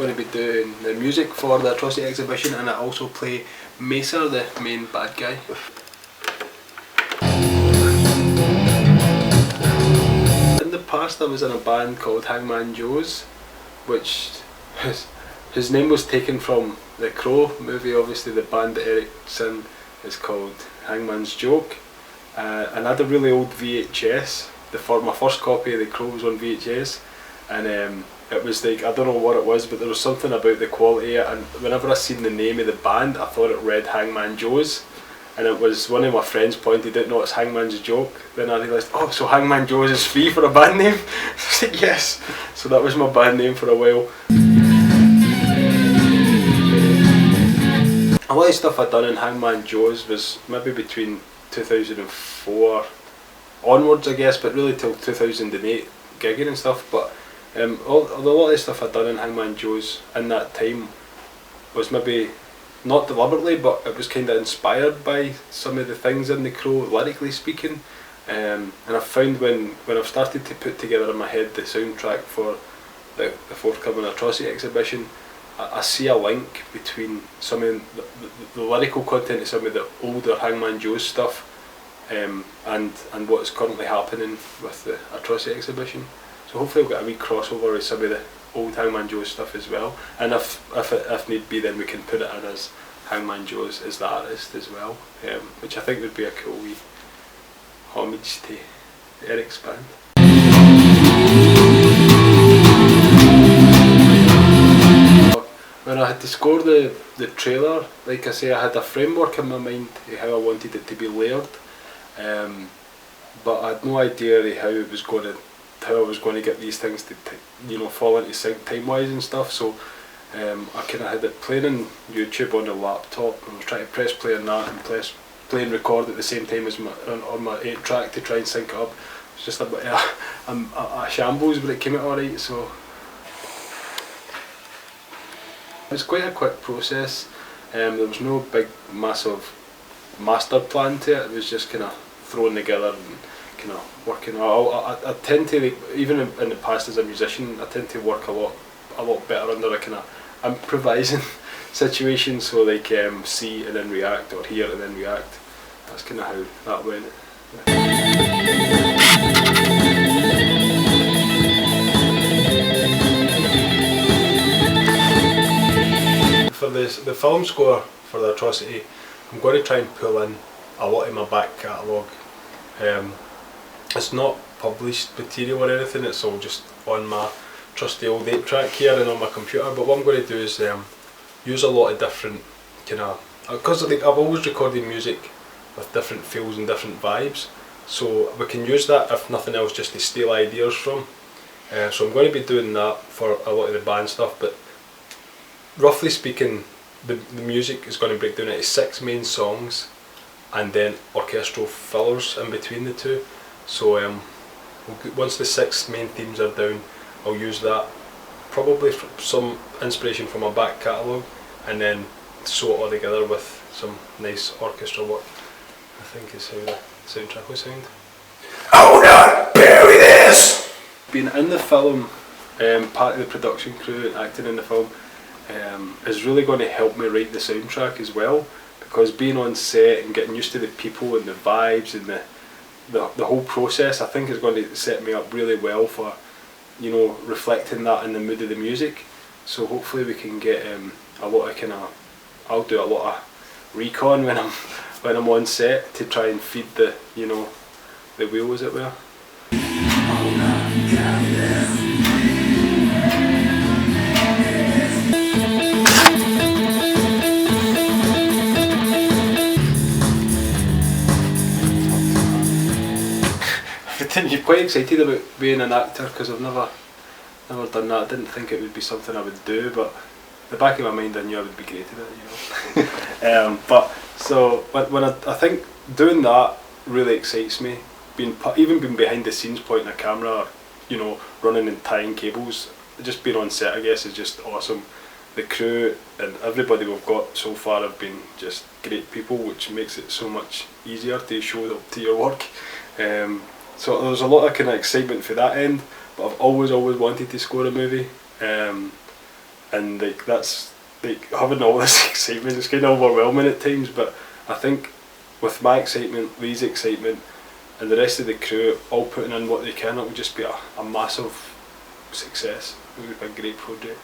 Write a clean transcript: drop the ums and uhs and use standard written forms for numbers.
going to be doing the music for the Atrocity Exhibition, and I also play Mesa, the main bad guy. In the past I was in a band called Hangman Joe's, which his name was taken from the Crow movie. Obviously the band that Eric's in is called Hangman's Joke, and I had a really old VHS. My first copy of the Crow was on VHS, and it was like, I don't know what it was, but there was something about the quality, and whenever I seen the name of the band I thought it read Hangman Joe's, and it was one of my friends pointed out, no, it's Hangman's Joke. Then I realised, oh, so Hangman Joe's is free for a band name? I was like, yes. So that was my band name for a while. A lot of stuff I'd done in Hangman Joe's was maybe between 2004 onwards, I guess, but really till 2008 gigging and stuff. But a lot of the stuff I'd done in Hangman Joe's in that time was maybe not deliberately, but it was kind of inspired by some of the things in the Crow, lyrically speaking. And I've found when I've started to put together in my head the soundtrack for the forthcoming Atrocity Exhibition, I see a link between some of the lyrical content of some of the older Hangman Joe's stuff and what's currently happening with the Atrocity Exhibition. So hopefully we'll get a wee crossover with some of the old Hangman Joe's stuff as well, and if need be, then we can put it in as Hangman Joe's as the artist as well, which I think would be a cool wee homage to Eric's band. When I had to score the trailer, like I say, I had a framework in my mind of how I wanted it to be layered, but I had no idea how I was going to get these things to fall into sync time-wise and stuff. So I kind of had it playing on YouTube on the laptop, and I was trying to press play on that and play and record at the same time as on my 8-track to try and sync it up. It was just a bit a shambles, but it came out alright. So it was quite a quick process. There was no big massive master plan to it. It was just kind of thrown together and kind of working. I tend to, even in the past as a musician, I tend to work a lot better under a kind of improvising situation. So like see and then react, or hear and then react. That's kind of how that went. For the film score for the Atrocity, I'm going to try and pull in a lot of my back catalogue. It's not published material or anything, it's all just on my trusty old 8-track here and on my computer. But what I'm going to do is use a lot of different because I've always recorded music with different feels and different vibes, so we can use that, if nothing else, just to steal ideas from. So I'm going to be doing that for a lot of the band stuff, but roughly speaking, the music is going to break down into 6 main songs and then orchestral fillers in between the two. So once the 6 main themes are down, I'll use that, probably some inspiration from my back catalogue, and then sew it all together with some nice orchestral work. I think is how the soundtrack will sound. I will not bury this! Being in the film, part of the production crew and acting in the film, is really going to help me write the soundtrack as well, because being on set and getting used to the people and the vibes and the whole process, I think is going to set me up really well for reflecting that in the mood of the music. So hopefully we can get a lot of I'll do a lot of recon when I'm on set to try and feed the the wheel, as it were. I'm quite excited about being an actor, because I've never done that. I didn't think it would be something I would do, but in the back of my mind I knew I would be great at it, but so when I think doing that really excites me. Even being behind the scenes, pointing a camera, running and tying cables, just being on set, I guess, is just awesome. The crew and everybody we've got so far have been just great people, which makes it so much easier to show up to your work. So there's a lot of kind of excitement for that end, but I've always wanted to score a movie, and like that's like having all this excitement. It's kind of overwhelming at times, but I think with my excitement, Lee's excitement, and the rest of the crew all putting in what they can, it will just be a massive success. It would be a great project.